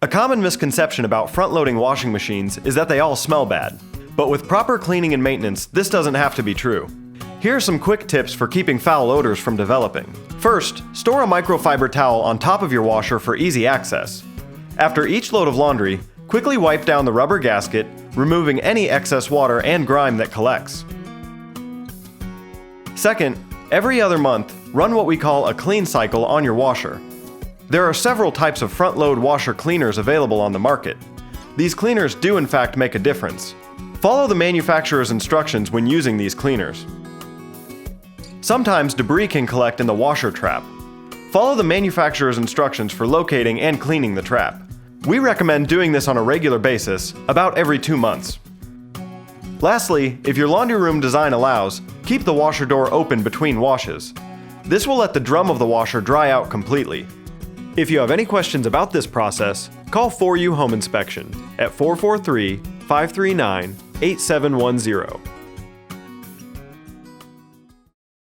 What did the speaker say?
A common misconception about front-loading washing machines is that they all smell bad. But with proper cleaning and maintenance, this doesn't have to be true. Here are some quick tips for keeping foul odors from developing. First, store a microfiber towel on top of your washer for easy access. After each load of laundry, quickly wipe down the rubber gasket, removing any excess water and grime that collects. Second, every other month, run what we call a clean cycle on your washer. There are several types of front-load washer cleaners available on the market. These cleaners do in fact make a difference. Follow the manufacturer's instructions when using these cleaners. Sometimes debris can collect in the washer trap. Follow the manufacturer's instructions for locating and cleaning the trap. We recommend doing this on a regular basis, about every 2 months. Lastly, if your laundry room design allows, keep the washer door open between washes. This will let the drum of the washer dry out completely. If you have any questions about this process, call 4U Home Inspection at 443-539-8710.